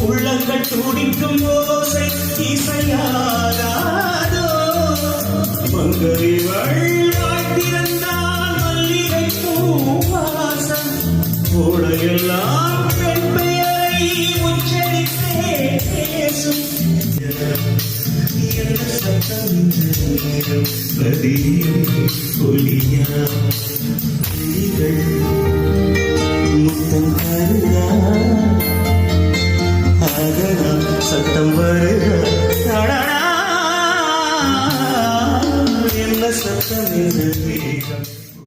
உள்ளங்கள் துடிக்கும் ஓசை இசையாகாதோ மங்கரிவள் வாழ்த்திருந்தால் மல்லிகை பூவாசம் ஓடையெல்லாம் பெண் பெயரை உச்சரித்தே பேசும் முத்தம் கருதா ஆகனா சத்தம் வருதா என்ன சத்தம் என்ன